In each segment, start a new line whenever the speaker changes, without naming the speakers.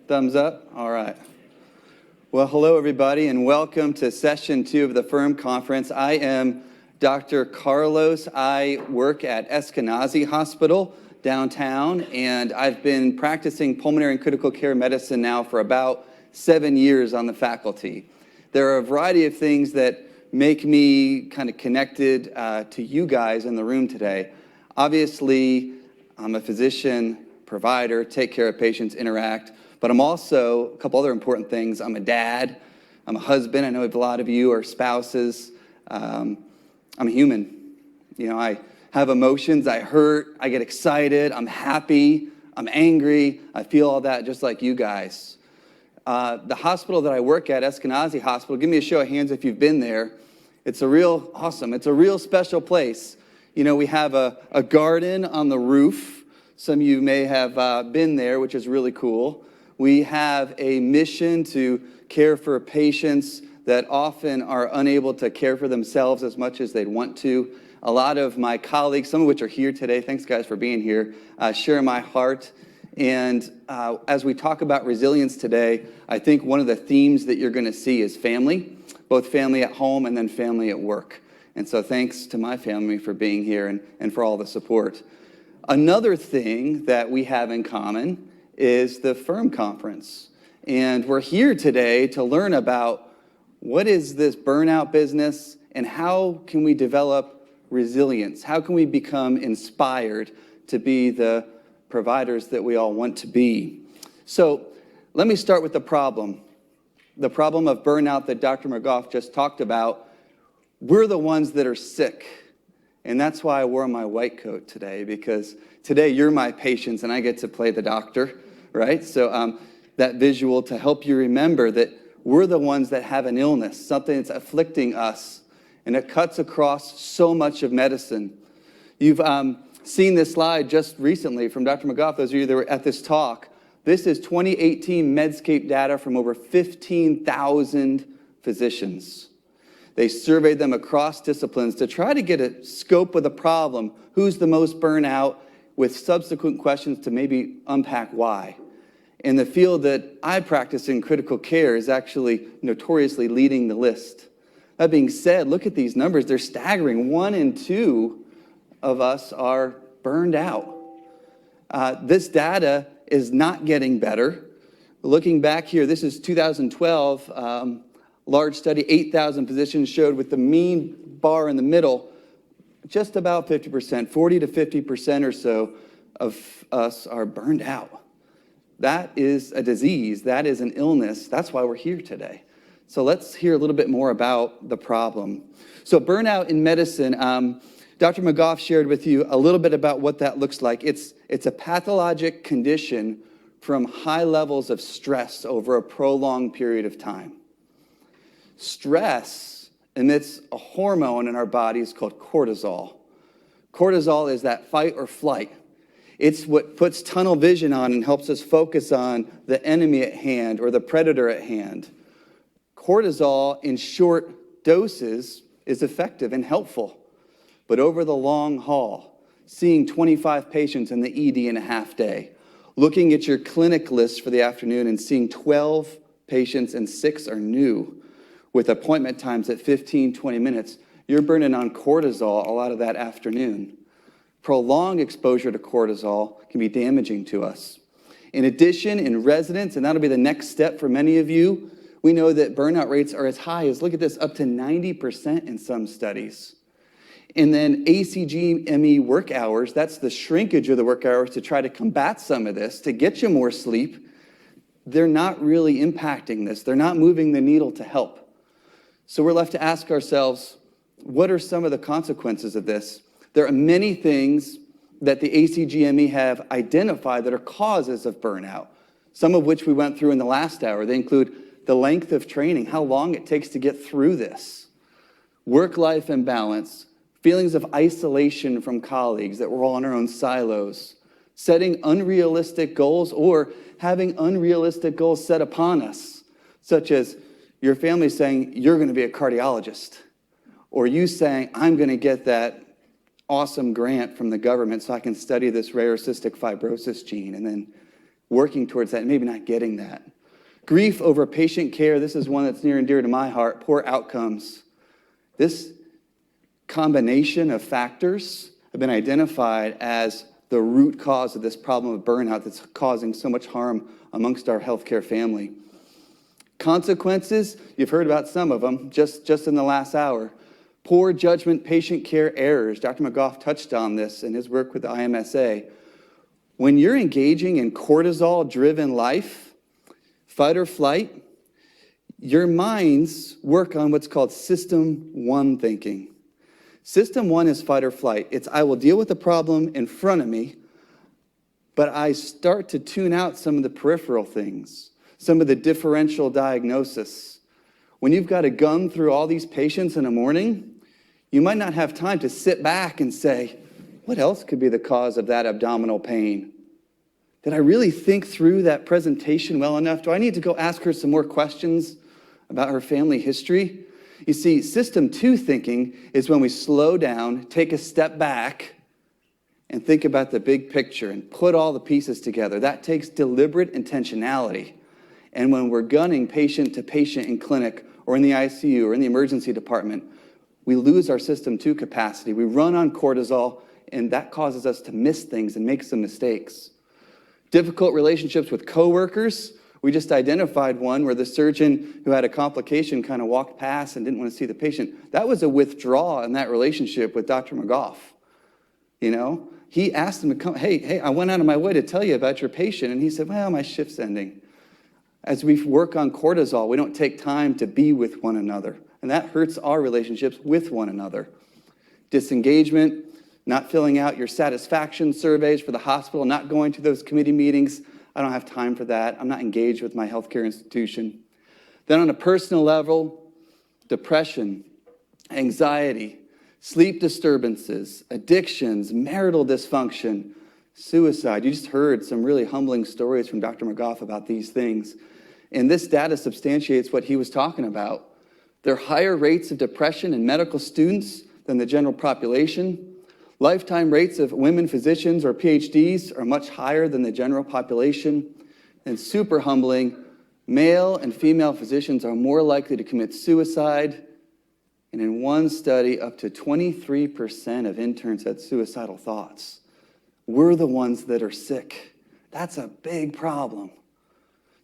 Thumbs up? All right. Well, hello, everybody, and welcome to Session 2 of the FIRM Conference. I am Dr. Carlos. I work at Eskenazi Hospital downtown, and I've been practicing pulmonary and critical care medicine now for about 7 years on the faculty. There are a variety of things that make me kind of connected to you guys in the room today. Obviously, I'm a physician, provider, take care of patients, interact, but I'm also a couple other important things. I'm a dad, I'm a husband. I know a lot of you are spouses. I'm a human. You know, I have emotions, I hurt, I get excited, I'm happy, I'm angry, I feel all that just like you guys. The hospital that I work at, Eskenazi Hospital, give me a show of hands if you've been there. It's a real awesome, it's a real special place. You know, we have a garden on the roof. Some of you may have been there, which is really cool. We have a mission to care for patients that often are unable to care for themselves as much as they'd want to. A lot of my colleagues, some of which are here today, thanks guys for being here, share my heart. And as we talk about resilience today, I think one of the themes that you're going to see is family, both family at home and then family at work. And so thanks to my family for being here and for all the support. Another thing that we have in common is the FIRM Conference. And we're here today to learn about what is this burnout business and how can we develop resilience? How can we become inspired to be the providers that we all want to be? So let me start with the problem of burnout that Dr. McGough just talked about. We're the ones that are sick. And that's why I wore my white coat today, because today you're my patients and I get to play the doctor, right? So that visual to help you remember that we're the ones that have an illness, something that's afflicting us, and it cuts across so much of medicine. You've seen this slide just recently from Dr. McGough, those of you that were at this talk. This is 2018 Medscape data from over 15,000 physicians. They surveyed them across disciplines to try to get a scope of the problem, who's the most burnout, with subsequent questions to maybe unpack why. And the field that I practice in critical care is actually notoriously leading the list. That being said, look at these numbers. They're staggering. 1 in 2 of us are burned out. This data is not getting better. Looking back here, this is 2012. Large study, 8,000 physicians showed with the mean bar in the middle, just about 50%, 40 to 50% or so of us are burned out. That is a disease, that is an illness, that's why we're here today. So let's hear a little bit more about the problem. So burnout in medicine, Dr. McGough shared with you a little bit about what that looks like. It's a pathologic condition from high levels of stress over a prolonged period of time. Stress emits a hormone in our bodies called cortisol. Cortisol is that fight or flight. It's what puts tunnel vision on and helps us focus on the enemy at hand or the predator at hand. Cortisol in short doses is effective and helpful, but over the long haul, seeing 25 patients in the ED in a half day, looking at your clinic list for the afternoon and seeing 12 patients and 6 are new, with appointment times at 15, 20 minutes, you're burning on cortisol a lot of that afternoon. Prolonged exposure to cortisol can be damaging to us. In addition, in residence, and that'll be the next step for many of you, we know that burnout rates are as high as, look at this, up to 90% in some studies. And then ACGME work hours, that's the shrinkage of the work hours to try to combat some of this, to get you more sleep. They're not really impacting this. They're not moving the needle to help. So we're left to ask ourselves, what are some of the consequences of this? There are many things that the ACGME have identified that are causes of burnout, some of which we went through in the last hour. They include the length of training, how long it takes to get through this, work-life imbalance, feelings of isolation from colleagues that we're all in our own silos, setting unrealistic goals or having unrealistic goals set upon us, such as your family saying, you're going to be a cardiologist, or you saying, I'm going to get that awesome grant from the government so I can study this rare cystic fibrosis gene, and then working towards that and maybe not getting that. Grief over patient care, this is one that's near and dear to my heart, poor outcomes. This combination of factors have been identified as the root cause of this problem of burnout that's causing so much harm amongst our healthcare family. Consequences, you've heard about some of them just in the last hour. Poor judgment patient care errors. Dr. McGough touched on this in his work with the IMSA. When you're engaging in cortisol-driven life, fight or flight, your minds work on what's called System 1 thinking. System 1 is fight or flight. It's I will deal with the problem in front of me, but I start to tune out some of the peripheral things, some of the differential diagnosis. When you've got to gun through all these patients in a morning, you might not have time to sit back and say, what else could be the cause of that abdominal pain? Did I really think through that presentation well enough? Do I need to go ask her some more questions about her family history? You see, System 2 thinking is when we slow down, take a step back, and think about the big picture and put all the pieces together. That takes deliberate intentionality. And when we're gunning patient to patient in clinic or in the ICU or in the emergency department, we lose our System 2 capacity. We run on cortisol, and that causes us to miss things and make some mistakes. Difficult relationships with coworkers. We just identified one where the surgeon who had a complication kind of walked past and didn't want to see the patient. That was a withdrawal in that relationship with Dr. McGough. You know, he asked him to come, hey, I went out of my way to tell you about your patient. And he said, well, my shift's ending. As we work on cortisol, we don't take time to be with one another. And that hurts our relationships with one another. Disengagement, not filling out your satisfaction surveys for the hospital, not going to those committee meetings. I don't have time for that. I'm not engaged with my healthcare institution. Then on a personal level, depression, anxiety, sleep disturbances, addictions, marital dysfunction, suicide. You just heard some really humbling stories from Dr. McGough about these things. And this data substantiates what he was talking about. There are higher rates of depression in medical students than the general population. Lifetime rates of women physicians or PhDs are much higher than the general population. And super humbling, male and female physicians are more likely to commit suicide. And in one study, up to 23% of interns had suicidal thoughts. We're the ones that are sick. That's a big problem.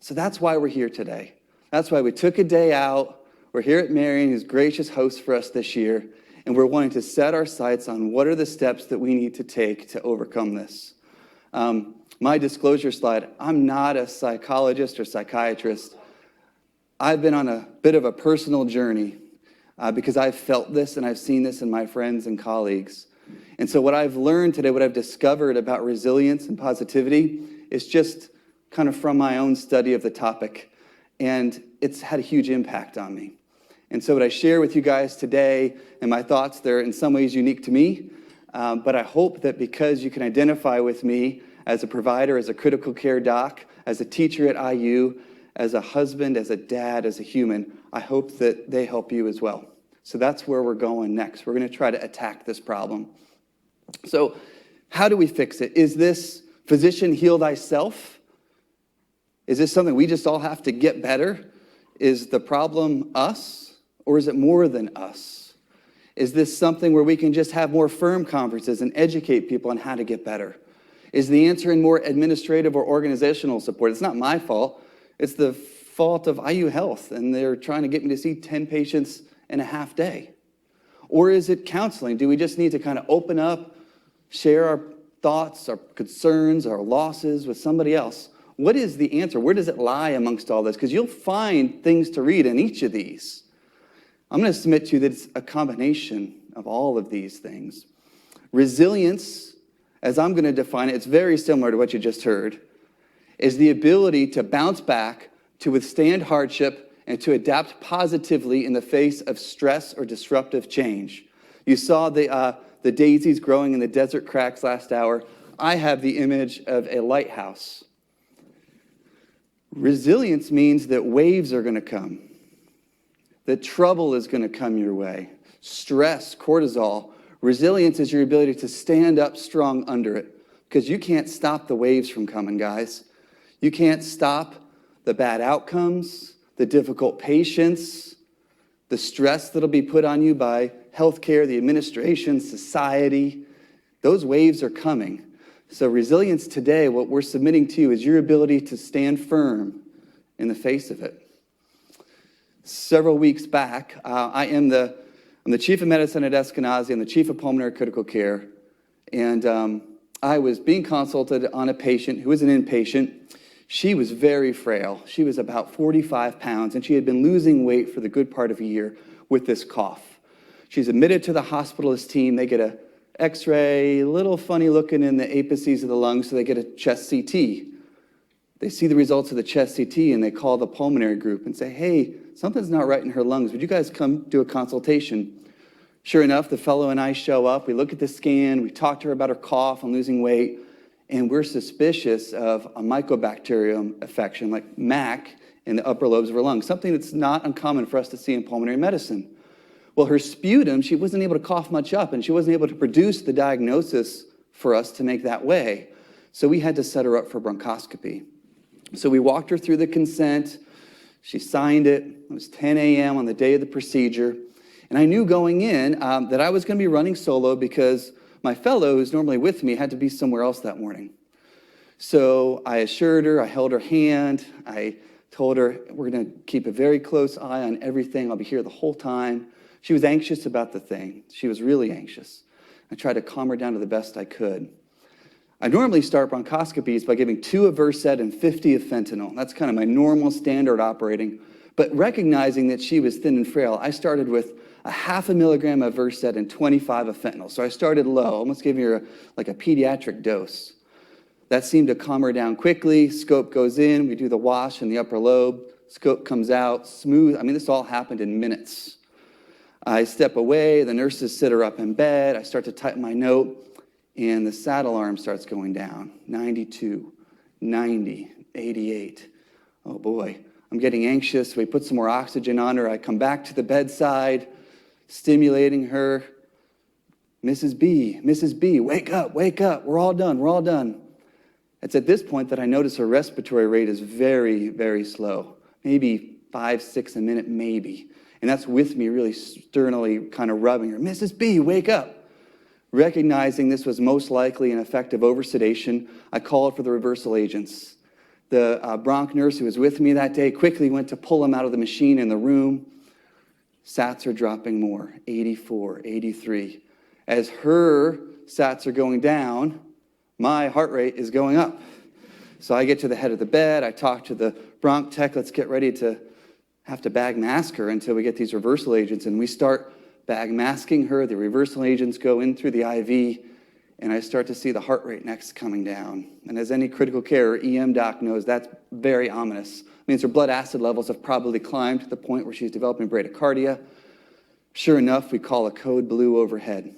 So that's why we're here today. That's why we took a day out. We're here at Marion, who's gracious host for us this year. And we're wanting to set our sights on what are the steps that we need to take to overcome this. My disclosure slide, I'm not a psychologist or psychiatrist. I've been on a bit of a personal journey because I've felt this and I've seen this in my friends and colleagues. And so what I've learned today, what I've discovered about resilience and positivity is just kind of from my own study of the topic. And it's had a huge impact on me. And so what I share with you guys today and my thoughts, they're in some ways unique to me, but I hope that because you can identify with me as a provider, as a critical care doc, as a teacher at IU, as a husband, as a dad, as a human, I hope that they help you as well. So that's where we're going next. We're going to try to attack this problem. So how do we fix it? Is this physician heal thyself? Is this something we just all have to get better? Is the problem us? Or is it more than us? Is this something where we can just have more firm conferences and educate people on how to get better? Is the answer in more administrative or organizational support? It's not my fault. It's the fault of IU Health, and they're trying to get me to see 10 patients in a half day. Or is it counseling? Do we just need to kind of open up, share our thoughts, our concerns, our losses with somebody else? What is the answer? Where does it lie amongst all this? Because you'll find things to read in each of these. I'm going to submit to you that it's a combination of all of these things. Resilience, as I'm going to define it, it's very similar to what you just heard, is the ability to bounce back, to withstand hardship, and to adapt positively in the face of stress or disruptive change. You saw the daisies growing in the desert cracks last hour. I have the image of a lighthouse. Resilience means that waves are going to come, that trouble is going to come your way, stress, cortisol. Resilience is your ability to stand up strong under it, because you can't stop the waves from coming, guys. You can't stop the bad outcomes, the difficult patients, the stress that'll be put on you by healthcare, the administration, society. Those waves are coming. So resilience today, what we're submitting to you is your ability to stand firm in the face of it. Several weeks back, I'm the chief of medicine at Eskenazi. I'm the chief of pulmonary critical care. And I was being consulted on a patient who was an inpatient. She was very frail. She was about 45 pounds, and she had been losing weight for the good part of a year with this cough. She's admitted to the hospitalist team. They get a X-ray, a little funny looking in the apices of the lungs, so they get a chest CT. They see the results of the chest CT, and they call the pulmonary group and say, hey, something's not right in her lungs. Would you guys come do a consultation? Sure enough, the fellow and I show up. We look at the scan. We talk to her about her cough and losing weight. And we're suspicious of a mycobacterium infection, like MAC, in the upper lobes of her lungs, something that's not uncommon for us to see in pulmonary medicine. Well, her sputum, she wasn't able to cough much up, and she wasn't able to produce the diagnosis for us to make that way. So we had to set her up for bronchoscopy. So we walked her through the consent. She signed it. It was 10 a.m. on the day of the procedure. And I knew going in that I was going to be running solo because my fellow, who's normally with me, had to be somewhere else that morning. So I assured her, I held her hand, I told her, we're going to keep a very close eye on everything. I'll be here the whole time. She was anxious about the thing. She was really anxious. I tried to calm her down to the best I could. I normally start bronchoscopies by giving 2 of Versed and 50 of fentanyl. That's kind of my normal standard operating. But recognizing that she was thin and frail, I started with a 0.5 milligram of Versed and 25 of fentanyl. So I started low, almost giving her like a pediatric dose. That seemed to calm her down quickly. Scope goes in, we do the wash in the upper lobe. Scope comes out, smooth. I mean, this all happened in minutes. I step away, the nurses sit her up in bed. I start to type my note, and the SAT alarm starts going down. 92, 90, 88. Oh boy, I'm getting anxious. We put some more oxygen on her. I come back to the bedside, stimulating her. Mrs. B, wake up, we're all done. It's at this point that I notice her respiratory rate is very, very slow, maybe 5, 6 a minute, maybe. And that's with me really sternly kind of rubbing her. Mrs. B, wake up. Recognizing this was most likely an effective oversedation, I called for the reversal agents. The bronch nurse who was with me that day quickly went to pull him out of the machine in the room. SATs are dropping more, 84, 83. As her SATs are going down, my heart rate is going up. So I get to the head of the bed, I talk to the bronch tech, let's get ready to have to bag mask her until we get these reversal agents, and we start bag masking her. The reversal agents go in through the IV, and I start to see the heart rate next coming down. And as any critical care or EM doc knows, that's very ominous. It means her blood acid levels have probably climbed to the point where she's developing bradycardia. Sure enough, we call a code blue overhead.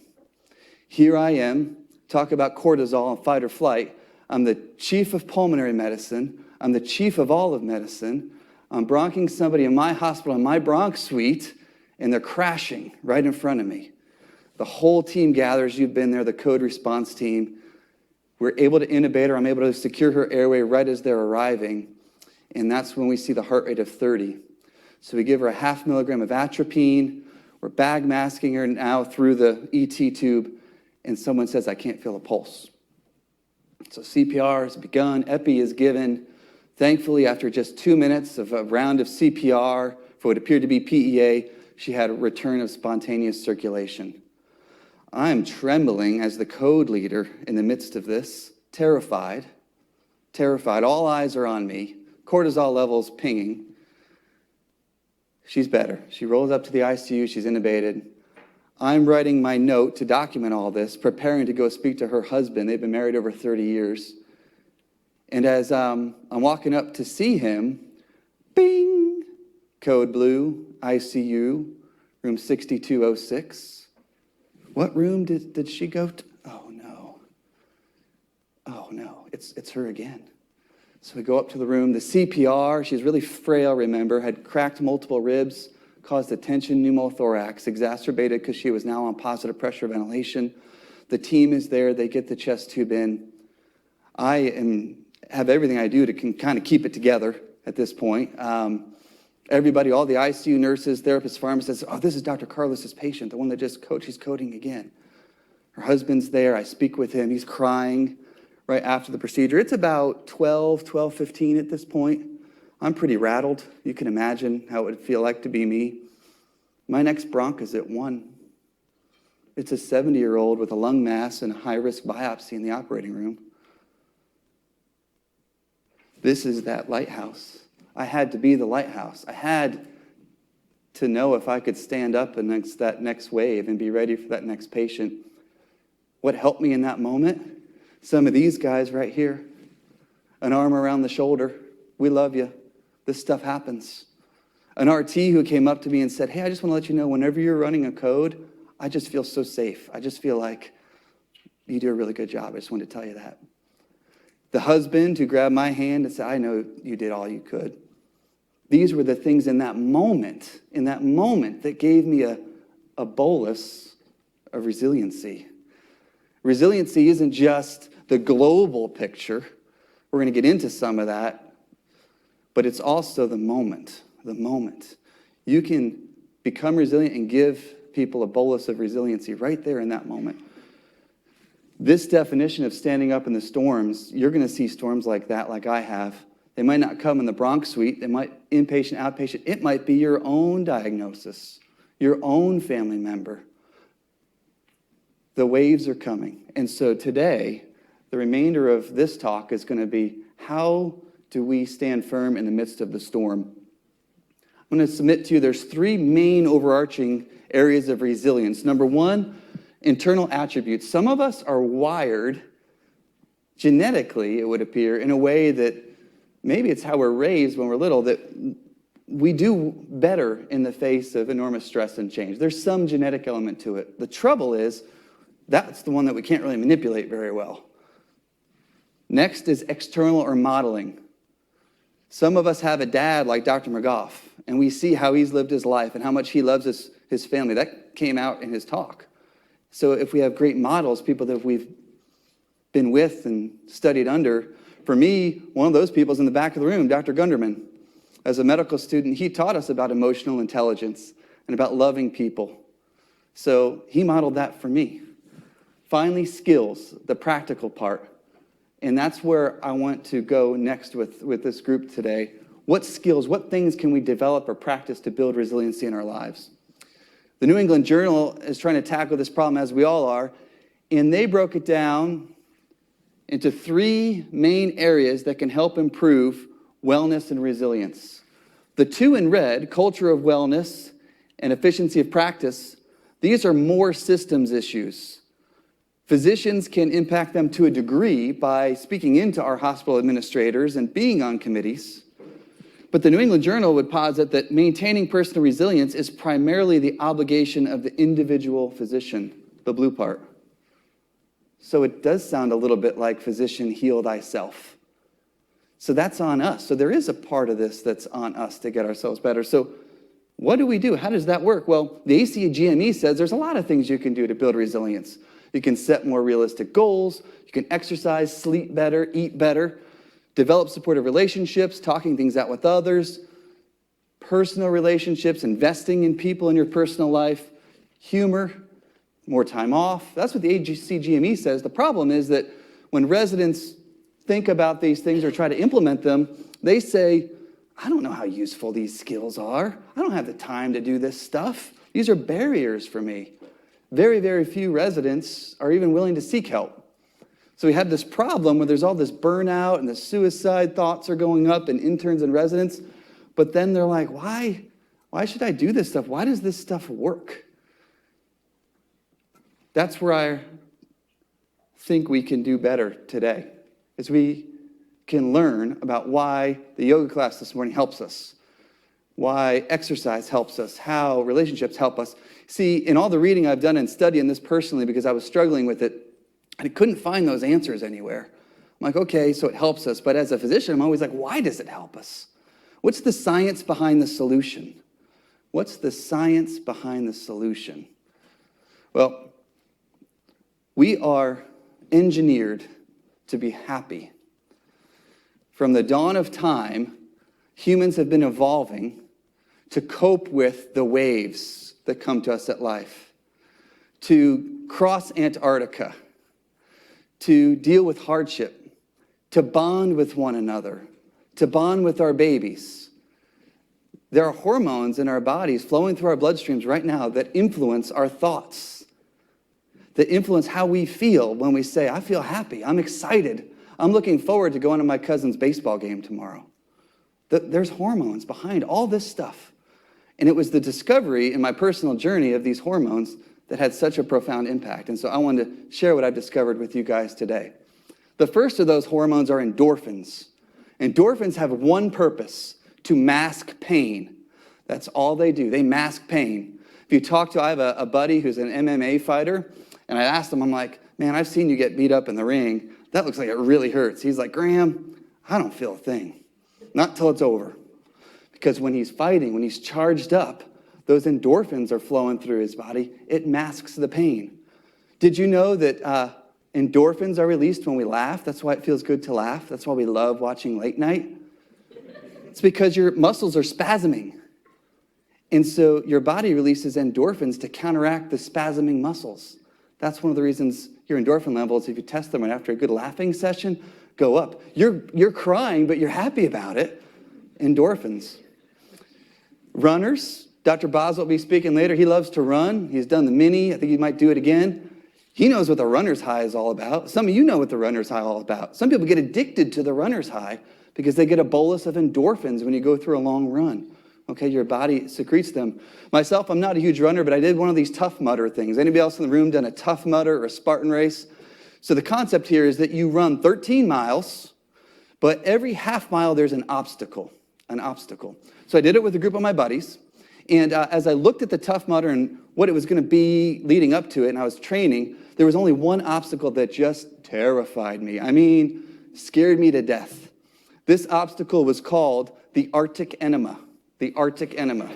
Here I am, talk about cortisol and fight or flight. I'm the chief of pulmonary medicine. I'm the chief of all of medicine. I'm bronching somebody in my hospital, in my bronch suite, and they're crashing right in front of me. The whole team gathers. You've been there, the code response team. We're able to intubate her. I'm able to secure her airway right as they're arriving. And that's when we see the heart rate of 30. So we give her a 0.5 milligram of atropine. We're bag masking her now through the ET tube. And someone says, I can't feel a pulse. So CPR has begun. Epi is given. Thankfully, after just 2 minutes of a round of CPR for what appeared to be PEA, she had a return of spontaneous circulation. I'm trembling as the code leader in the midst of this, terrified. All eyes are on me. Cortisol levels pinging. She's better. She rolls up to the ICU. She's intubated. I'm writing my note to document all this, preparing to go speak to her husband. They've been married over 30 years. And as I'm walking up to see him, bing, code blue, ICU, room 6206. What room did she go to? Oh no, it's her again. So we go up to the room. The CPR, she's really frail, remember, had cracked multiple ribs, caused a tension pneumothorax, exacerbated because she was now on positive pressure ventilation. The team is there. They get the chest tube in. I am have everything I do to kind of keep it together at this point. Everybody, all the ICU nurses, therapists, pharmacists, oh, this is Dr. Carlos's patient, the one that just coached, he's coding again. Her husband's there, I speak with him, he's crying right after the procedure. It's about 12:15 at this point. I'm pretty rattled. You can imagine how it would feel like to be me. My next bronch is at 1. It's a 70-year-old with a lung mass and a high-risk biopsy in the operating room. This is that lighthouse. I had to be the lighthouse. I had to know if I could stand up against that next wave and be ready for that next patient. What helped me in that moment? Some of these guys right here, an arm around the shoulder. We love you. This stuff happens. An RT who came up to me and said, hey, I just want to let you know, whenever you're running a code, I just feel so safe. I just feel like you do a really good job. I just wanted to tell you that. The husband who grabbed my hand and said, I know you did all you could. These were the things in that moment that gave me a bolus of resiliency. Resiliency isn't just the global picture. We're going to get into some of that. But it's also the moment. You can become resilient and give people a bolus of resiliency right there in that moment. This definition of standing up in the storms, you're going to see storms like that, like I have. They might not come in the bronch suite. They might inpatient, outpatient. It might be your own diagnosis, your own family member. The waves are coming. And so today, the remainder of this talk is going to be, how do we stand firm in the midst of the storm? I'm going to submit to you there's 3 main overarching areas of resilience. Number 1, internal attributes. Some of us are wired genetically, it would appear, in a way that maybe it's how we're raised when we're little, that we do better in the face of enormous stress and change. There's some genetic element to it. The trouble is, that's the one that we can't really manipulate very well. Next is external or modeling. Some of us have a dad like Dr. McGough, and we see how he's lived his life and how much he loves his family. That came out in his talk. So if we have great models, people that we've been with and studied under, for me, one of those people is in the back of the room, Dr. Gunderman. As a medical student, he taught us about emotional intelligence and about loving people. So he modeled that for me. Finally, skills, the practical part. And that's where I want to go next with this group today. What skills, what things can we develop or practice to build resiliency in our lives? The New England Journal is trying to tackle this problem, as we all are, and they broke it down into 3 main areas that can help improve wellness and resilience. The 2 in red, culture of wellness and efficiency of practice, these are more systems issues. Physicians can impact them to a degree by speaking into our hospital administrators and being on committees. But the New England Journal would posit that maintaining personal resilience is primarily the obligation of the individual physician, the blue part. So it does sound a little bit like physician, heal thyself. So that's on us. So there is a part of this that's on us to get ourselves better. So what do we do? How does that work? Well, the ACGME says there's a lot of things you can do to build resilience. You can set more realistic goals. You can exercise, sleep better, eat better, develop supportive relationships, talking things out with others, personal relationships, investing in people in your personal life, humor, more time off. That's what the ACGME says. The problem is that when residents think about these things or try to implement them, they say, I don't know how useful these skills are. I don't have the time to do this stuff. These are barriers for me. Very, very few residents are even willing to seek help. So we have this problem where there's all this burnout and the suicide thoughts are going up in interns and residents, but then they're like, why should I do this stuff? Why does this stuff work? That's where I think we can do better today, is we can learn about why the yoga class this morning helps us, why exercise helps us, how relationships help us. See, in all the reading I've done and studying this personally, because I was struggling with it, I couldn't find those answers anywhere. I'm like, okay, so it helps us. But as a physician, I'm always like, why does it help us? What's the science behind the solution? What's the science behind the solution? Well, we are engineered to be happy. from the dawn of time, humans have been evolving to cope with the waves that come to us at life, to cross Antarctica, to deal with hardship, to bond with one another, to bond with our babies. There are hormones in our bodies flowing through our bloodstreams right now that influence our thoughts, that influence how we feel when we say, I feel happy, I'm excited, I'm looking forward to going to my cousin's baseball game tomorrow. There's hormones behind all this stuff. And it was the discovery in my personal journey of these hormones that had such a profound impact. And so I wanted to share what I've discovered with you guys today. The first of those hormones are endorphins. Endorphins have one purpose: to mask pain. That's all they do. They mask pain. If you talk to, I have a buddy who's an MMA fighter, and I asked him, I'm like, man, I've seen you get beat up in the ring. That looks like it really hurts. He's like, Graham, I don't feel a thing. Not till it's over. Because when he's fighting, when he's charged up, those endorphins are flowing through his body. It masks the pain. Did you know that endorphins are released when we laugh? That's why it feels good to laugh. That's why we love watching late night. It's because your muscles are spasming. And so your body releases endorphins to counteract the spasming muscles. That's one of the reasons your endorphin levels, if you test them right after a good laughing session, go up. You're crying, but you're happy about it. Endorphins. Runners, Dr. Boz will be speaking later. He loves to run. He's done the mini. I think he might do it again. He knows what the runner's high is all about. Some of you know what the runner's high is all about. Some people get addicted to the runner's high because they get a bolus of endorphins when you go through a long run. Okay, your body secretes them. Myself, I'm not a huge runner, but I did one of these Tough Mudder things. Anybody else in the room done a Tough Mudder or a Spartan race? So the concept here is that you run 13 miles, but every half mile there's an obstacle. So I did it with a group of my buddies. And as I looked at the Tough Mudder and what it was going to be leading up to it, and I was training, there was only one obstacle that just terrified me. I mean, scared me to death. This obstacle was called the Arctic Enema. The Arctic Enema.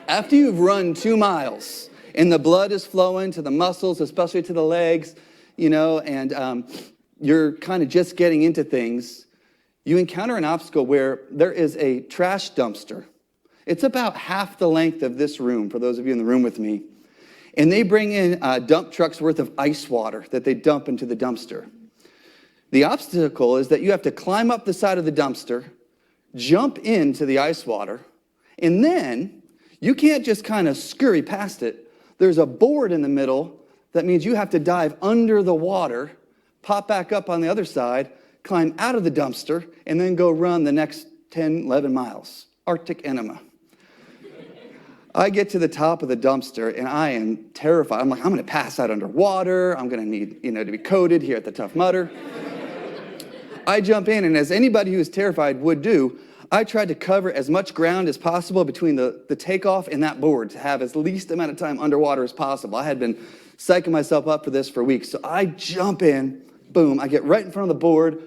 After you've run 2 miles and the blood is flowing to the muscles, especially to the legs, and you're kind of just getting into things, you encounter an obstacle where there is a trash dumpster. It's about half the length of this room, for those of you in the room with me. And they bring in dump trucks worth of ice water that they dump into the dumpster. The obstacle is that you have to climb up the side of the dumpster, jump into the ice water, and then you can't just kind of scurry past it. There's a board in the middle that means you have to dive under the water, pop back up on the other side, climb out of the dumpster, and then go run the next 10, 11 miles. Arctic Enema. I get to the top of the dumpster, and I am terrified. I'm like, I'm going to pass out underwater. I'm going to need, to be coated here at the Tough Mudder. I jump in, and as anybody who is terrified would do, I tried to cover as much ground as possible between the takeoff and that board to have as least amount of time underwater as possible. I had been psyching myself up for this for weeks. So I jump in, boom, I get right in front of the board,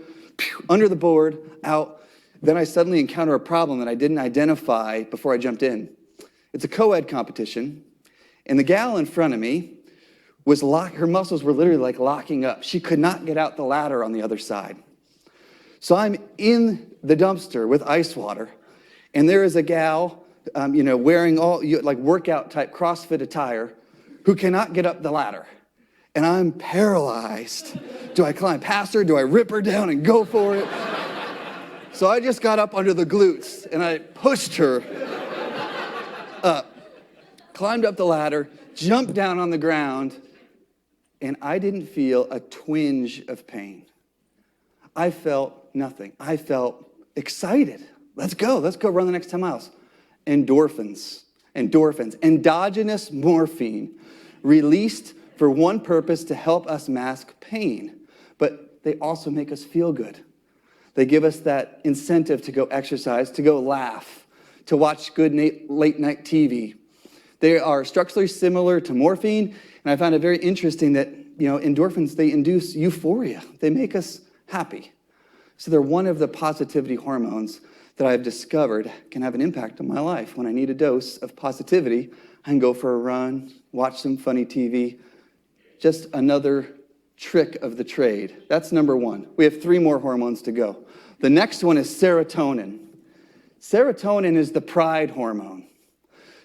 under the board, out. Then I suddenly encounter a problem that I didn't identify before I jumped in. It's a co-ed competition, and the gal in front of me her muscles were literally like locking up. She could not get out the ladder on the other side. So I'm in the dumpster with ice water, and there is a gal, wearing all like workout type CrossFit attire, who cannot get up the ladder. And I'm paralyzed. Do I climb past her? Do I rip her down and go for it? So I just got up under the glutes, and I pushed her up, climbed up the ladder, jumped down on the ground, and I didn't feel a twinge of pain. I felt nothing. I felt excited. Let's go run the next 10 miles. Endorphins, endogenous morphine, released for one purpose: to help us mask pain. But they also make us feel good. They give us that incentive to go exercise, to go laugh, to watch good late night TV. They are structurally similar to morphine, and I found it very interesting that, endorphins, they induce euphoria. They make us happy. So they're one of the positivity hormones that I've discovered can have an impact on my life. When I need a dose of positivity, I can go for a run, watch some funny TV, just another trick of the trade. That's number one. We have 3 more hormones to go. The next one is serotonin. Serotonin is the pride hormone.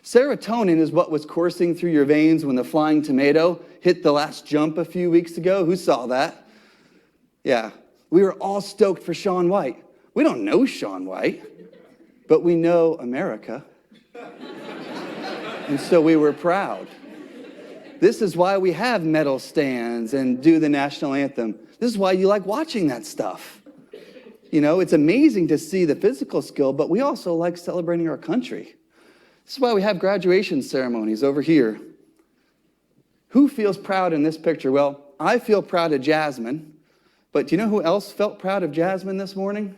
Serotonin is what was coursing through your veins when the flying tomato hit the last jump a few weeks ago. Who saw that? Yeah. We were all stoked for Shaun White. We don't know Shaun White, but we know America. And so we were proud. This is why we have medal stands and do the national anthem. This is why you like watching that stuff. You know, it's amazing to see the physical skill, but we also like celebrating our country. This is why we have graduation ceremonies over here. Who feels proud in this picture? Well, I feel proud of Jasmine, but do you know who else felt proud of Jasmine this morning?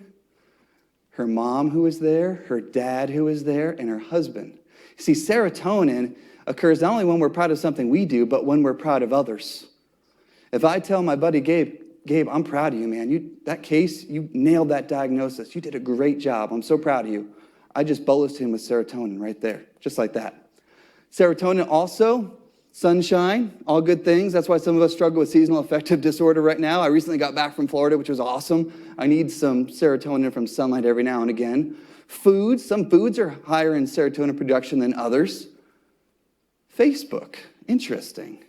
Her mom who was there, her dad who was there, and her husband. See, serotonin occurs not only when we're proud of something we do, but when we're proud of others. If I tell my buddy Gabe, I'm proud of you, man. That case, you nailed that diagnosis. You did a great job. I'm so proud of you. I just bolused him with serotonin right there, just like that. Serotonin also, sunshine, all good things. That's why some of us struggle with seasonal affective disorder right now. I recently got back from Florida, which was awesome. I need some serotonin from sunlight every now and again. Foods, some foods are higher in serotonin production than others. Facebook, interesting.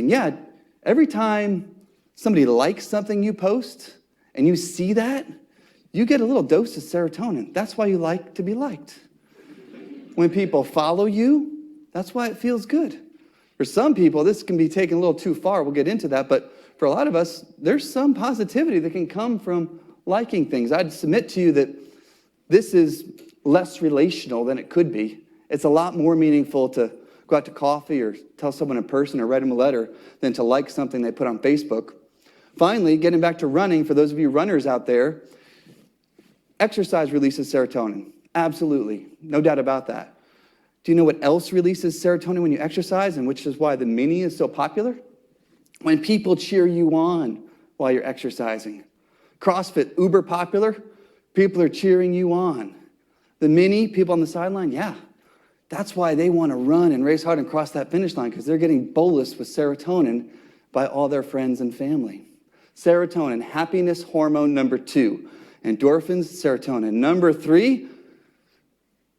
Yeah, every time somebody likes something you post and you see that, you get a little dose of serotonin. That's why you like to be liked. When people follow you, that's why it feels good. For some people, this can be taken a little too far. We'll get into that. But for a lot of us, there's some positivity that can come from liking things. I'd submit to you that this is less relational than it could be. It's a lot more meaningful to go out to coffee or tell someone in person or write them a letter than to like something they put on Facebook. Finally, getting back to running, for those of you runners out there, exercise releases serotonin. Absolutely. No doubt about that. Do you know what else releases serotonin when you exercise, and which is why the Mini is so popular? When people cheer you on while you're exercising. CrossFit, uber popular. People are cheering you on. The Mini, people on the sideline, yeah. That's why they want to run and race hard and cross that finish line, because they're getting bolused with serotonin by all their friends and family. Serotonin, happiness hormone number 2. Endorphins, serotonin. Number 3,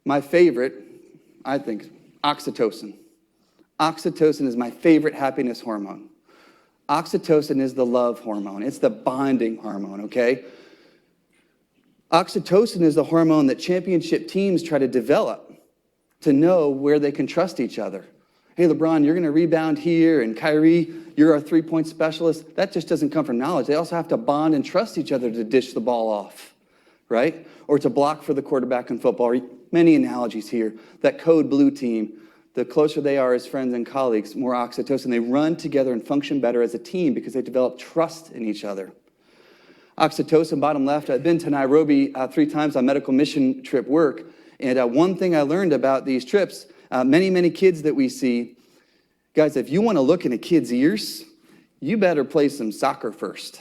my favorite, I think, oxytocin. Oxytocin is my favorite happiness hormone. Oxytocin is the love hormone. It's the bonding hormone, okay? Oxytocin is the hormone that championship teams try to develop to know where they can trust each other. Hey, LeBron, you're going to rebound here, and Kyrie, you're our three-point specialist. That just doesn't come from knowledge. They also have to bond and trust each other to dish the ball off, right? Or to block for the quarterback in football. Many analogies here. That code blue team, the closer they are as friends and colleagues, more oxytocin. They run together and function better as a team because they develop trust in each other. Oxytocin, bottom left, I've been to Nairobi 3 times on medical mission trip work. And one thing I learned about these trips, many kids that we see, guys, if you want to look in a kid's ears, you better play some soccer first.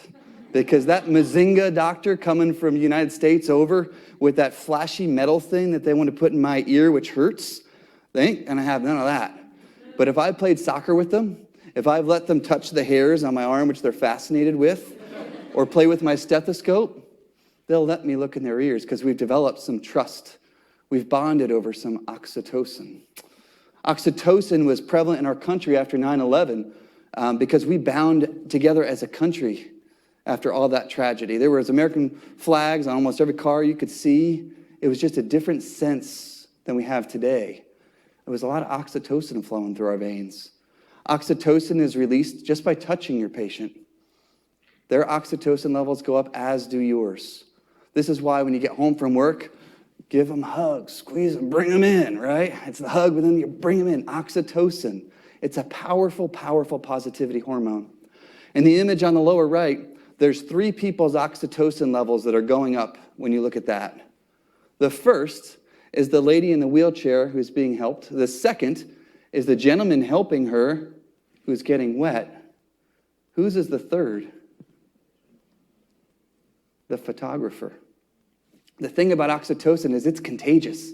Because that Mazinga doctor coming from the United States over with that flashy metal thing that they want to put in my ear, which hurts, they ain't going to have none of that. But if I played soccer with them, if I've let them touch the hairs on my arm, which they're fascinated with, or play with my stethoscope, they'll let me look in their ears because we've developed some trust. We've bonded over some oxytocin. Oxytocin was prevalent in our country after 9/11 because we bound together as a country after all that tragedy. There was American flags on almost every car you could see. It was just a different sense than we have today. There was a lot of oxytocin flowing through our veins. Oxytocin is released just by touching your patient. Their oxytocin levels go up, as do yours. This is why when you get home from work, give them hugs, squeeze them, bring them in, right? It's the hug, but then you bring them in. Oxytocin. It's a powerful positivity hormone. In the image on the lower right, there's 3 people's oxytocin levels that are going up when you look at that. The first is the lady in the wheelchair who's being helped. The second is the gentleman helping her who's getting wet. Whose is the third? The photographer. The thing about oxytocin is it's contagious.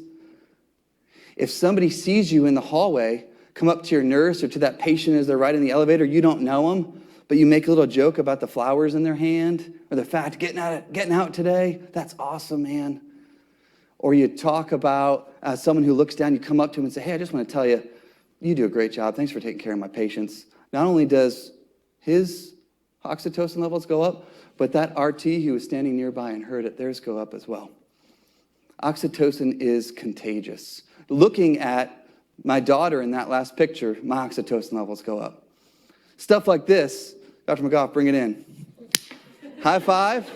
If somebody sees you in the hallway, come up to your nurse or to that patient as they're riding the elevator, you don't know them, but you make a little joke about the flowers in their hand or the fact getting out today. That's awesome, man. Or you talk about someone who looks down, you come up to him and say, hey, I just want to tell you, you do a great job. Thanks for taking care of my patients. Not only does his oxytocin levels go up, but that RT who was standing nearby and heard it, theirs go up as well. Oxytocin is contagious. Looking at my daughter in that last picture, my oxytocin levels go up. Stuff like this, Dr. McGough, bring it in. High five.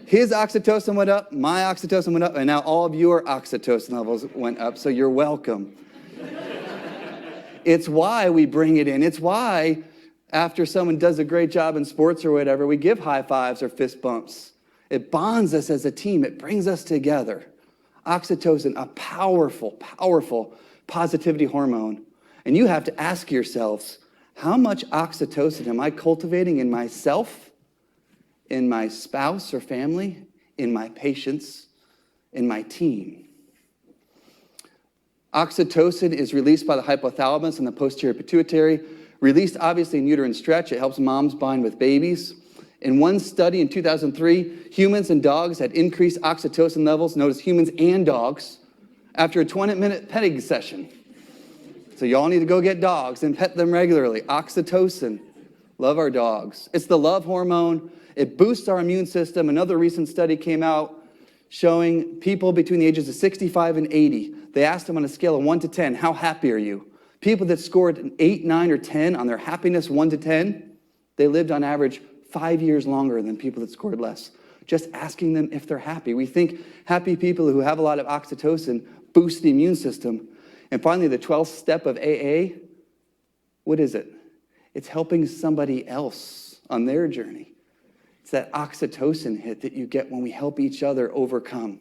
His oxytocin went up, my oxytocin went up, and now all of your oxytocin levels went up, so you're welcome. It's why we bring it in. It's why after someone does a great job in sports or whatever, we give high fives or fist bumps. It bonds us as a team. It brings us together. Oxytocin, a powerful, powerful positivity hormone. And you have to ask yourselves, how much oxytocin am I cultivating in myself, in my spouse or family, in my patients, in my team? Oxytocin is released by the hypothalamus and the posterior pituitary. Released obviously in uterine stretch, it helps moms bond with babies. In one study in 2003, humans and dogs had increased oxytocin levels, notice humans and dogs, after a 20-minute petting session. So y'all need to go get dogs and pet them regularly. Oxytocin, love our dogs. It's the love hormone. It boosts our immune system. Another recent study came out showing people between the ages of 65 and 80. They asked them on a scale of 1 to 10, how happy are you? People that scored an 8, 9, or 10 on their happiness 1 to 10, they lived on average 5 years longer than people that scored less. Just asking them if they're happy. We think happy people who have a lot of oxytocin boost the immune system. And finally, the 12th step of AA, what is it? It's helping somebody else on their journey. It's that oxytocin hit that you get when we help each other overcome.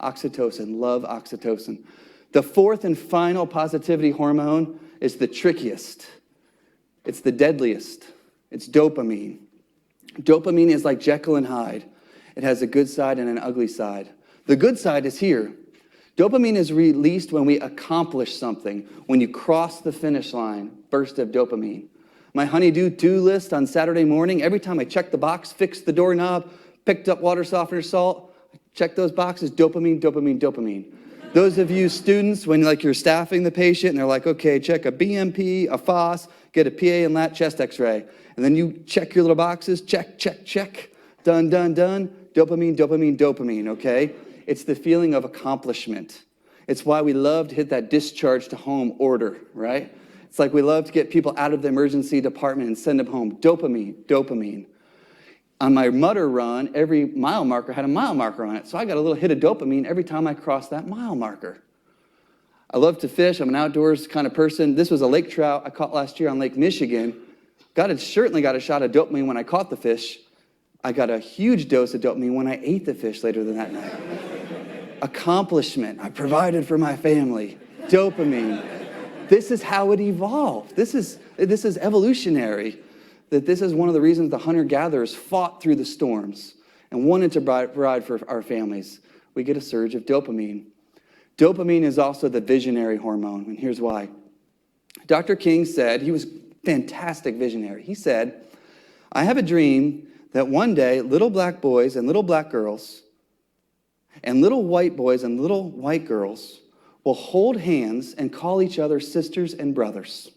Oxytocin, love oxytocin. The fourth and final positivity hormone is the trickiest. It's the deadliest. It's dopamine. Dopamine is like Jekyll and Hyde. It has a good side and an ugly side. The good side is here. Dopamine is released when we accomplish something, when you cross the finish line, burst of dopamine. My honey-do list on Saturday morning, every time I check the box, fixed the doorknob, picked up water softener salt, check those boxes, dopamine, dopamine, dopamine. Those of you students, when you're staffing the patient and they're like, okay, check a BMP, a FOS, get a PA and lat chest x-ray. And then you check your little boxes, check, check, check, done, done, done, dopamine, dopamine, dopamine, okay? It's the feeling of accomplishment. It's why we love to hit that discharge to home order, right? It's like we love to get people out of the emergency department and send them home. Dopamine, dopamine. On my Mutter run, every mile marker had a mile marker on it, so I got a little hit of dopamine every time I crossed that mile marker. I love to fish. I'm an outdoors kind of person. This was a lake trout I caught last year on Lake Michigan. Certainly got a shot of dopamine when I caught the fish. I got a huge dose of dopamine when I ate the fish later that night. Accomplishment. I provided for my family. Dopamine. This is how it evolved. This is evolutionary. That this is one of the reasons the hunter-gatherers fought through the storms and wanted to provide for our families. We get a surge of dopamine. Dopamine is also the visionary hormone, and here's why. Dr. King said, he was a fantastic visionary. He said, I have a dream that one day little black boys and little black girls and little white boys and little white girls will hold hands and call each other sisters and brothers.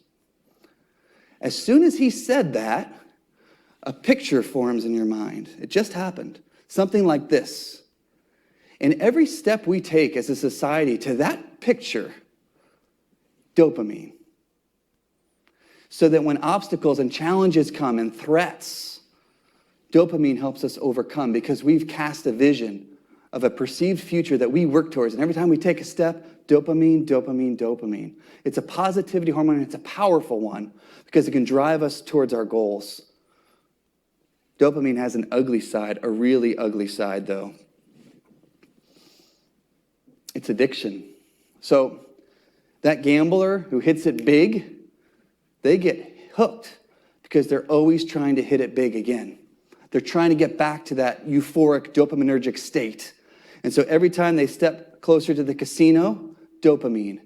As soon as he said that, a picture forms in your mind. It just happened. Something like this. And every step we take as a society to that picture, dopamine. So that when obstacles and challenges come and threats, dopamine helps us overcome because we've cast a vision of a perceived future that we work towards. And every time we take a step, dopamine, dopamine, dopamine. It's a positivity hormone, and it's a powerful one because it can drive us towards our goals. Dopamine has an ugly side, a really ugly side, though. It's addiction. So that gambler who hits it big, they get hooked because they're always trying to hit it big again. They're trying to get back to that euphoric dopaminergic state. And so every time they step closer to the casino, dopamine.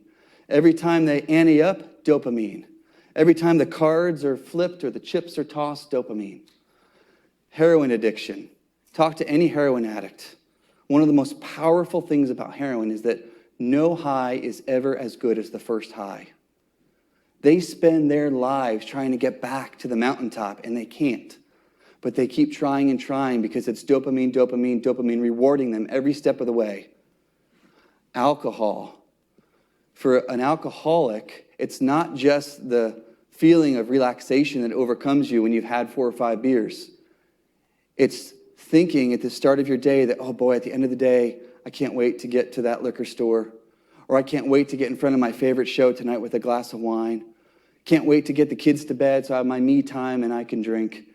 Every time they ante up, dopamine. Every time the cards are flipped or the chips are tossed, dopamine. Heroin addiction. Talk to any heroin addict. One of the most powerful things about heroin is that no high is ever as good as the first high. They spend their lives trying to get back to the mountaintop, and they can't. But they keep trying and trying because it's dopamine, dopamine, dopamine, rewarding them every step of the way. Alcohol. For an alcoholic, it's not just the feeling of relaxation that overcomes you when you've had 4 or 5 beers. It's thinking at the start of your day that, oh boy, at the end of the day, I can't wait to get to that liquor store. Or I can't wait to get in front of my favorite show tonight with a glass of wine. Can't wait to get the kids to bed so I have my me time and I can drink.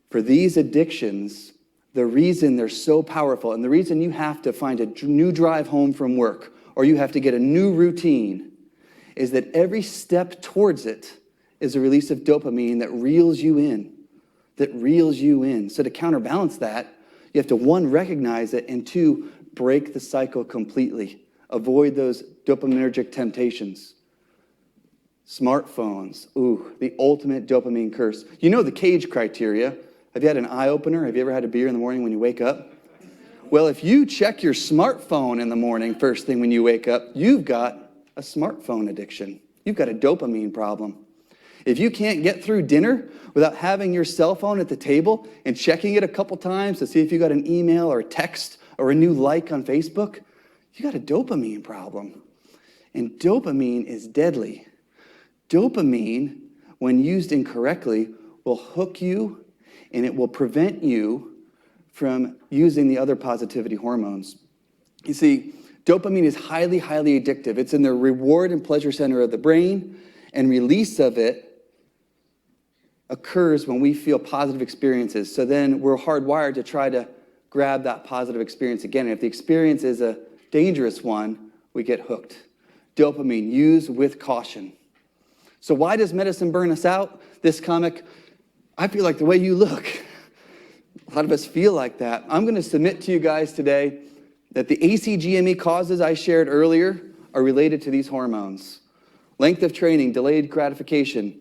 For these addictions, the reason they're so powerful and the reason you have to find a new drive home from work or you have to get a new routine is that every step towards it is a release of dopamine that reels you in. So to counterbalance that, you have to, 1, recognize it, and 2, break the cycle completely. Avoid those dopaminergic temptations. Smartphones, the ultimate dopamine curse. You know the Cage criteria. Have you had an eye-opener? Have you ever had a beer in the morning when you wake up? Well, if you check your smartphone in the morning, first thing when you wake up, you've got a smartphone addiction. You've got a dopamine problem. If you can't get through dinner without having your cell phone at the table and checking it a couple times to see if you got an email or a text or a new like on Facebook, you got a dopamine problem. And dopamine is deadly. Dopamine, when used incorrectly, will hook you and it will prevent you from using the other positivity hormones. You see, dopamine is highly, highly addictive. It's in the reward and pleasure center of the brain, and release of it occurs when we feel positive experiences. So then we're hardwired to try to grab that positive experience again. And if the experience is a dangerous one, we get hooked. Dopamine, use with caution. So why does medicine burn us out? This comic, I feel like the way you look. A lot of us feel like that. I'm going to submit to you guys today that the ACGME causes I shared earlier are related to these hormones. Length of training, delayed gratification,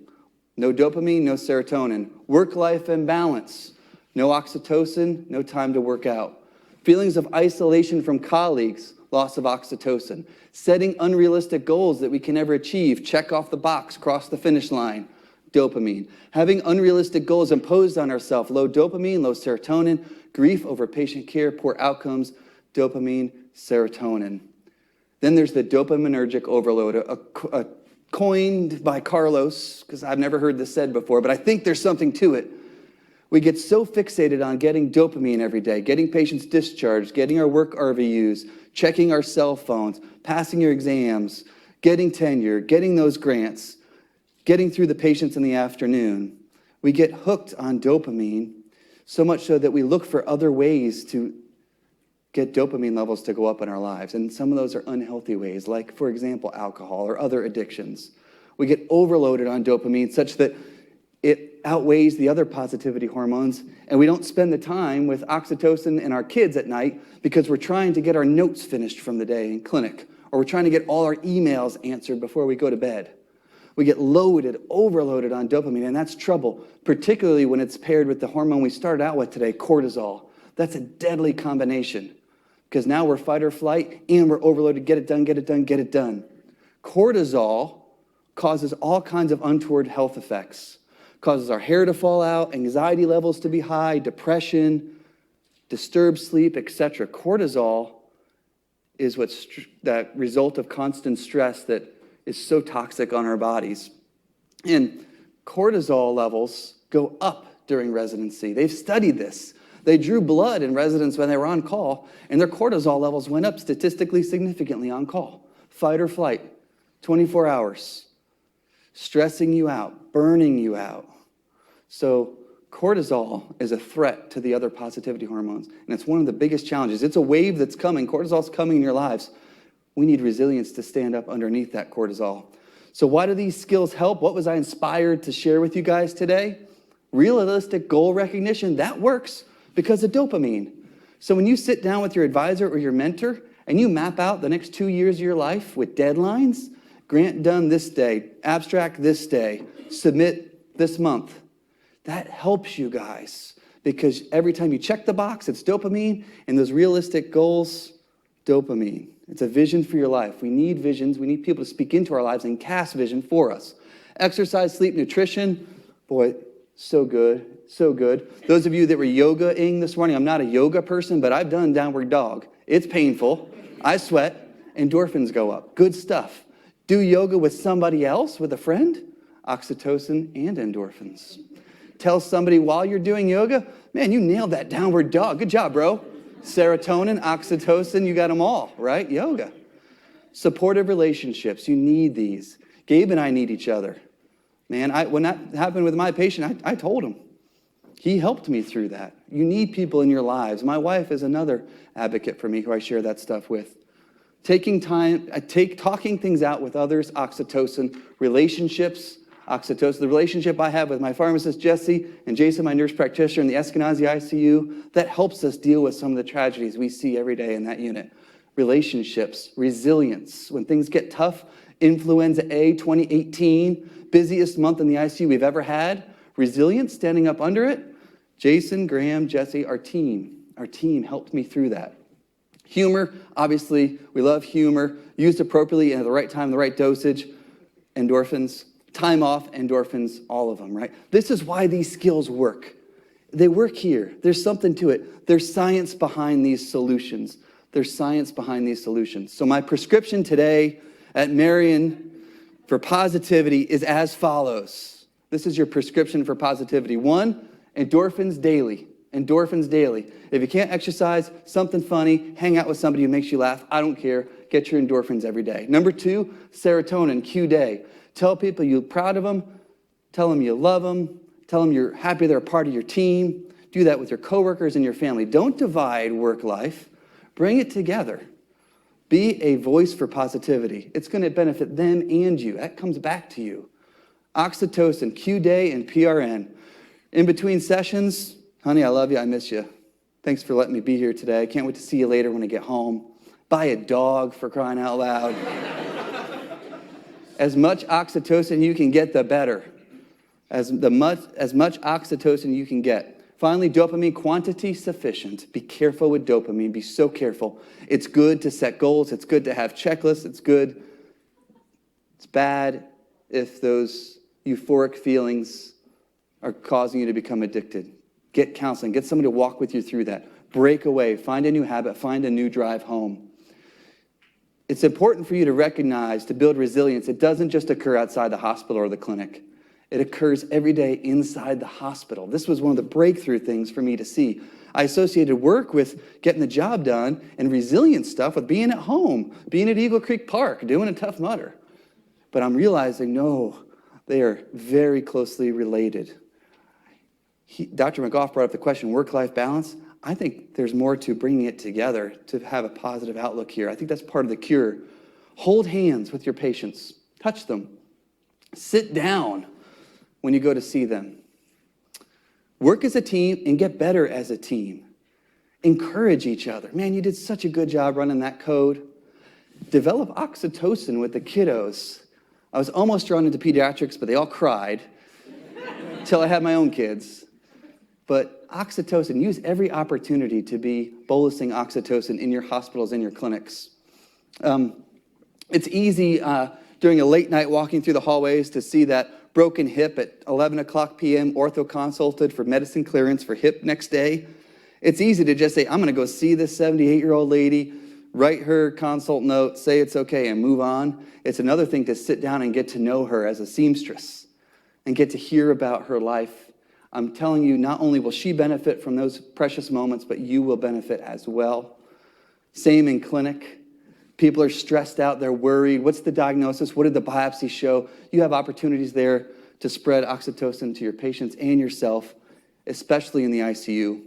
no dopamine, no serotonin. Work-life imbalance, no oxytocin, no time to work out. Feelings of isolation from colleagues, loss of oxytocin. Setting unrealistic goals that we can never achieve, check off the box, cross the finish line, dopamine. Having unrealistic goals imposed on ourselves, low dopamine, low serotonin. Grief over patient care, poor outcomes, dopamine, serotonin. Then there's the dopaminergic overload, coined by Carlos, because I've never heard this said before, but I think there's something to it. We get so fixated on getting dopamine every day, getting patients discharged, getting our work RVUs, checking our cell phones, passing your exams, getting tenure, getting those grants, getting through the patients in the afternoon. We get hooked on dopamine, so much so that we look for other ways to get dopamine levels to go up in our lives. And some of those are unhealthy ways, like, for example, alcohol or other addictions. We get overloaded on dopamine such that it outweighs the other positivity hormones, and we don't spend the time with oxytocin and our kids at night because we're trying to get our notes finished from the day in clinic, or we're trying to get all our emails answered before we go to bed. We get loaded, overloaded on dopamine, and that's trouble, particularly when it's paired with the hormone we started out with today, cortisol. That's a deadly combination because now we're fight or flight and we're overloaded, get it done, get it done, get it done. Cortisol causes all kinds of untoward health effects. Causes our hair to fall out, anxiety levels to be high, depression, disturbed sleep, etc. Cortisol is that result of constant stress that is so toxic on our bodies. And cortisol levels go up during residency. They've studied this. They drew blood in residents when they were on call, and their cortisol levels went up statistically significantly on call. Fight or flight, 24 hours, stressing you out, burning you out. So cortisol is a threat to the other positivity hormones, and it's one of the biggest challenges. It's a wave that's coming. Cortisol's coming in your lives. We need resilience to stand up underneath that cortisol. So why do these skills help? What was I inspired to share with you guys today? Realistic goal recognition, that works because of dopamine. So when you sit down with your advisor or your mentor and you map out the next 2 years of your life with deadlines, grant done this day, abstract this day, submit this month. That helps you guys because every time you check the box, it's dopamine, and those realistic goals, dopamine. It's a vision for your life. We need visions. We need people to speak into our lives and cast vision for us. Exercise, sleep, nutrition, boy, so good, so good. Those of you that were yoga-ing this morning, I'm not a yoga person, but I've done downward dog. It's painful. I sweat. Endorphins go up. Good stuff. Do yoga with somebody else, with a friend, oxytocin and endorphins. Tell somebody while you're doing yoga, man, you nailed that downward dog. Good job, bro. Serotonin, oxytocin, you got them all, right? Yoga. Supportive relationships, you need these. Gabe and I need each other. Man, when that happened with my patient, I told him. He helped me through that. You need people in your lives. My wife is another advocate for me who I share that stuff with. Taking time, talking things out with others, oxytocin, relationships, oxytocin. The relationship I have with my pharmacist, Jesse, and Jason, my nurse practitioner in the Eskenazi ICU, that helps us deal with some of the tragedies we see every day in that unit. Relationships, resilience. When things get tough, Influenza A 2018, busiest month in the ICU we've ever had. Resilience, standing up under it. Jason, Graham, Jesse, our team helped me through that. Humor, obviously, we love humor. Used appropriately and at the right time, the right dosage. Endorphins, time off, endorphins, all of them, right? This is why these skills work. They work here. There's something to it. There's science behind these solutions. There's science behind these solutions. So my prescription today at Marion for positivity is as follows. This is your prescription for positivity. 1, endorphins daily. Endorphins daily. If you can't exercise, something funny, hang out with somebody who makes you laugh, I don't care. Get your endorphins every day. Number 2, serotonin, Q day. Tell people you're proud of them. Tell them you love them. Tell them you're happy they're a part of your team. Do that with your coworkers and your family. Don't divide work life. Bring it together. Be a voice for positivity. It's going to benefit them and you. That comes back to you. Oxytocin, Q day, and PRN. In between sessions, honey, I love you, I miss you. Thanks for letting me be here today. I can't wait to see you later when I get home. Buy a dog, for crying out loud. As much oxytocin you can get, the better. As much oxytocin you can get. Finally, dopamine, quantity sufficient. Be careful with dopamine. Be so careful. It's good to set goals. It's good to have checklists. It's good. It's bad if those euphoric feelings are causing you to become addicted. Get counseling. Get somebody to walk with you through that. Break away. Find a new habit. Find a new drive home. It's important for you to recognize, to build resilience, it doesn't just occur outside the hospital or the clinic. It occurs every day inside the hospital. This was one of the breakthrough things for me to see. I associated work with getting the job done and resilience stuff with being at home, being at Eagle Creek Park, doing a Tough Mudder. But I'm realizing, no, they are very closely related. Dr. McGough brought up the question, work-life balance. I think there's more to bringing it together to have a positive outlook here. I think that's part of the cure. Hold hands with your patients. Touch them. Sit down when you go to see them. Work as a team and get better as a team. Encourage each other. Man, you did such a good job running that code. Develop oxytocin with the kiddos. I was almost drawn into pediatrics, but they all cried until I had my own kids. But oxytocin, use every opportunity to be bolusing oxytocin in your hospitals and your clinics. It's easy during a late night walking through the hallways to see that broken hip at 11 o'clock p.m., ortho consulted for medicine clearance for hip next day. It's easy to just say, I'm going to go see this 78-year-old lady, write her consult note, say it's okay, and move on. It's another thing to sit down and get to know her as a seamstress and get to hear about her life. I'm telling you, not only will she benefit from those precious moments, but you will benefit as well. Same in clinic. People are stressed out, they're worried. What's the diagnosis? What did the biopsy show? You have opportunities there to spread oxytocin to your patients and yourself, especially in the ICU.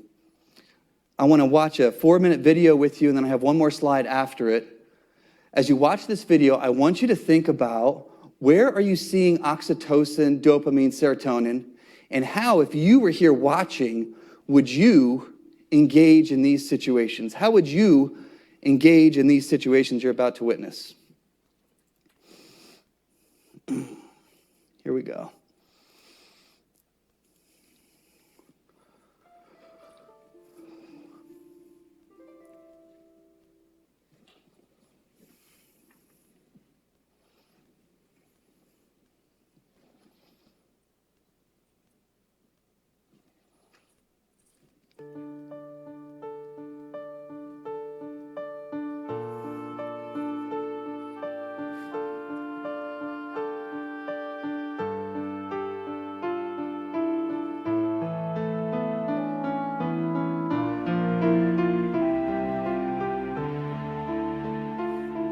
I want to watch a 4-minute video with you, and then I have one more slide after it. As you watch this video, I want you to think about where are you seeing oxytocin, dopamine, serotonin, and how, if you were here watching, would you engage in these situations? How would you engage in these situations you're about to witness? Here we go.